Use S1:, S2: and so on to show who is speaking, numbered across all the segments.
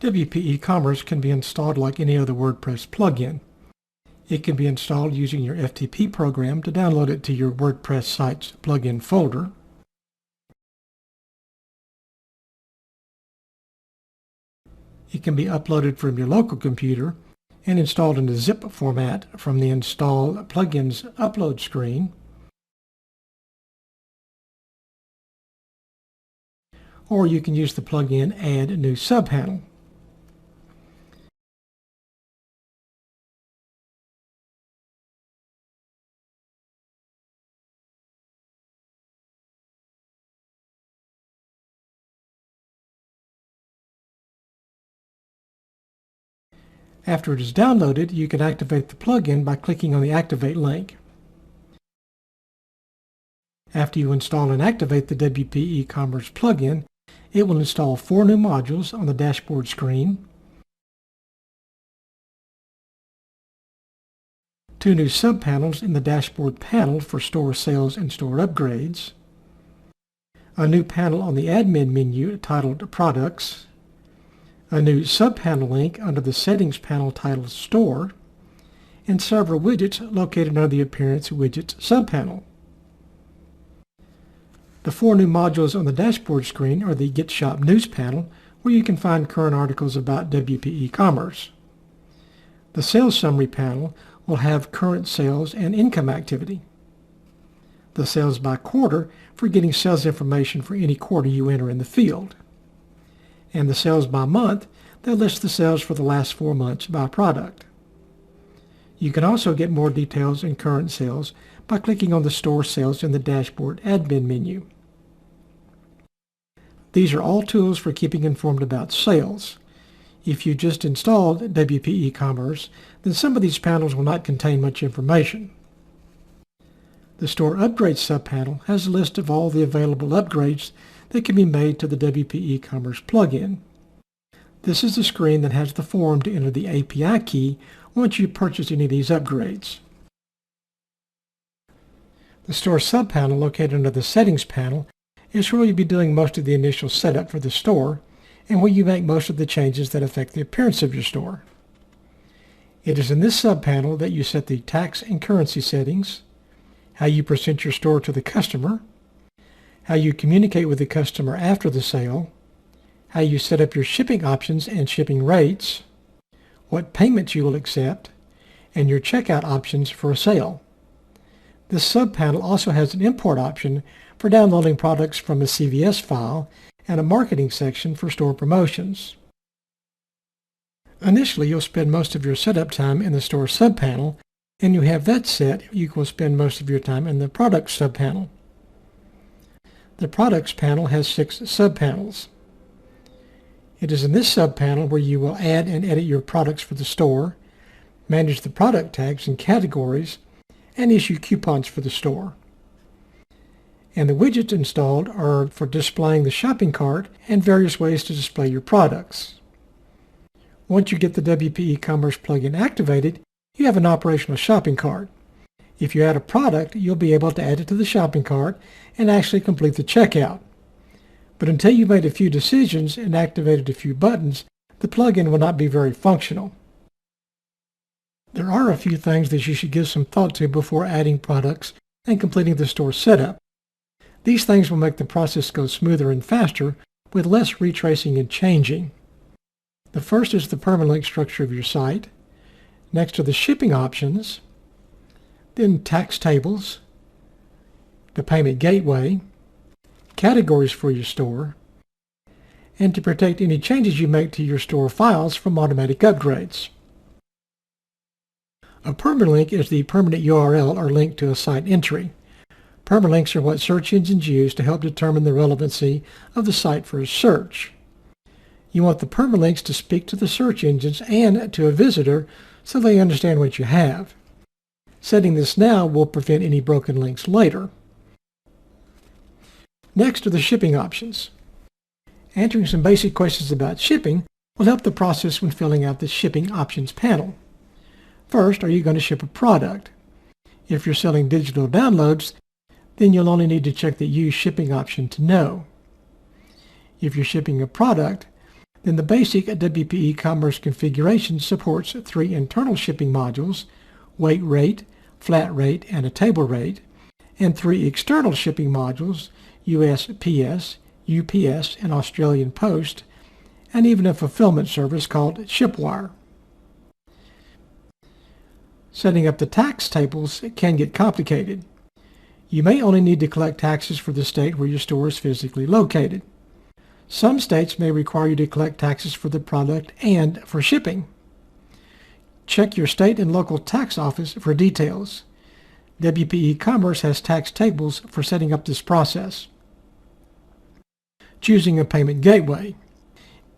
S1: WP eCommerce can be installed like any other WordPress plugin. It can be installed using your FTP program to download it to your WordPress site's plugin folder. It can be uploaded from your local computer and installed in a zip format from the Install Plugins upload screen. Or you can use the plugin Add New Subpanel. After it is downloaded, you can activate the plugin by clicking on the Activate link. After you install and activate the WP eCommerce plugin, it will install 4 new modules on the dashboard screen, 2 new subpanels in the dashboard panel for store sales and store upgrades, a new panel on the admin menu titled Products, a new subpanel link under the Settings panel titled Store, and several widgets located under the Appearance Widgets subpanel. The 4 new modules on the dashboard screen are the Get Shop News panel, where you can find current articles about WP eCommerce. The Sales Summary panel will have current sales and income activity. The Sales by Quarter for getting sales information for any quarter you enter in the field. And the Sales by Month that lists the sales for the last 4 months by product. You can also get more details and current sales by clicking on the Store Sales in the Dashboard Admin menu. These are all tools for keeping informed about sales. If you just installed WP eCommerce, then some of these panels will not contain much information. The Store Upgrades subpanel has a list of all the available upgrades that can be made to the WP eCommerce plugin. This is the screen that has the form to enter the API key once you purchase any of these upgrades. The Store subpanel located under the Settings panel is where you'll be doing most of the initial setup for the store and where you make most of the changes that affect the appearance of your store. It is in this subpanel that you set the tax and currency settings, how you present your store to the customer, how you communicate with the customer after the sale, how you set up your shipping options and shipping rates, what payments you will accept, and your checkout options for a sale. This subpanel also has an import option for downloading products from a CVS file and a marketing section for store promotions. Initially, you'll spend most of your setup time in the Store subpanel, and you have that set, you will spend most of your time in the Products subpanel. The Products panel has 6 subpanels. It is in this subpanel where you will add and edit your products for the store, manage the product tags and categories, and issue coupons for the store. And the widgets installed are for displaying the shopping cart and various ways to display your products. Once you get the WP eCommerce plugin activated, you have an operational shopping cart. If you add a product, you'll be able to add it to the shopping cart and actually complete the checkout. But until you've made a few decisions and activated a few buttons, the plugin will not be very functional. There are a few things that you should give some thought to before adding products and completing the store setup. These things will make the process go smoother and faster with less retracing and changing. The first is the permalink structure of your site. Next are the shipping options, then tax tables, the payment gateway, categories for your store, and to protect any changes you make to your store files from automatic upgrades. A permalink is the permanent URL or link to a site entry. Permalinks are what search engines use to help determine the relevancy of the site for a search. You want the permalinks to speak to the search engines and to a visitor so they understand what you have. Setting this now will prevent any broken links later. Next are the shipping options. Answering some basic questions about shipping will help the process when filling out the Shipping Options panel. First, are you going to ship a product? If you're selling digital downloads, then you'll only need to check the Use Shipping option to know. If you're shipping a product, Then the basic WP eCommerce configuration supports 3 internal shipping modules, weight rate, flat rate, and a table rate, and 3 external shipping modules, USPS, UPS, and Australian Post, and even a fulfillment service called Shipwire. Setting up the tax tables can get complicated. You may only need to collect taxes for the state where your store is physically located. Some states may require you to collect taxes for the product and for shipping. Check your state and local tax office for details. WP eCommerce has tax tables for setting up this process. Choosing a payment gateway.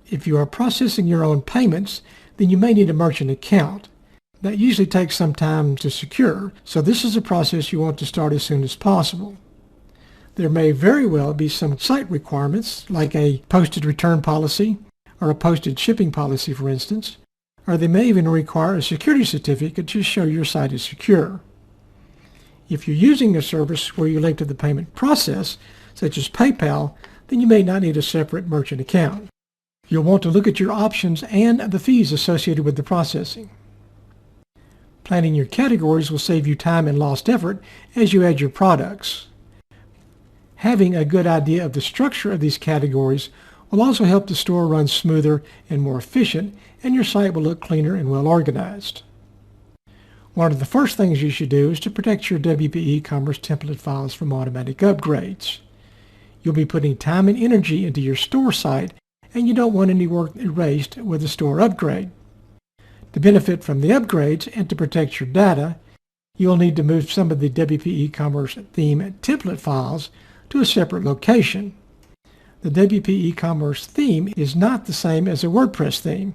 S1: If you are processing your own payments, then you may need a merchant account. That usually takes some time to secure, so this is a process you want to start as soon as possible. There may very well be some site requirements, like a posted return policy or a posted shipping policy, for instance, or they may even require a security certificate to show your site is secure. If you're using a service where you link to the payment process, such as PayPal, then you may not need a separate merchant account. You'll want to look at your options and the fees associated with the processing. Planning your categories will save you time and lost effort as you add your products. Having a good idea of the structure of these categories will also help the store run smoother and more efficient, and your site will look cleaner and well organized. One of the first things you should do is to protect your WP eCommerce template files from automatic upgrades. You'll be putting time and energy into your store site, and you don't want any work erased with a store upgrade. To benefit from the upgrades and to protect your data, you'll need to move some of the WP eCommerce theme template files to a separate location. The WP eCommerce theme is not the same as a WordPress theme.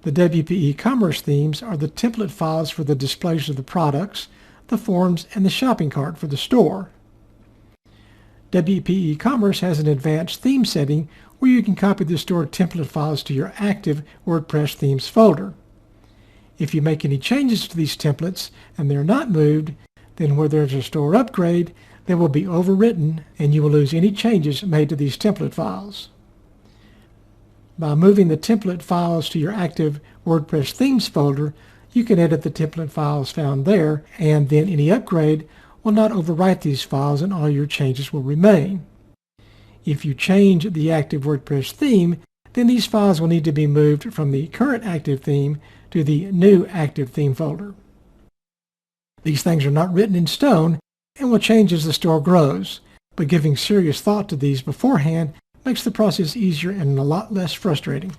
S1: The WP eCommerce themes are the template files for the displays of the products, the forms, and the shopping cart for the store. WP eCommerce has an advanced theme setting where you can copy the store template files to your active WordPress themes folder. If you make any changes to these templates and they're not moved, then where there's a store upgrade, they will be overwritten and you will lose any changes made to these template files. By moving the template files to your active WordPress themes folder, you can edit the template files found there, and then any upgrade will not overwrite these files and all your changes will remain. If you change the active WordPress theme, then these files will need to be moved from the current active theme to the new active theme folder. These things are not written in stone and will change as the store grows, but giving serious thought to these beforehand makes the process easier and a lot less frustrating.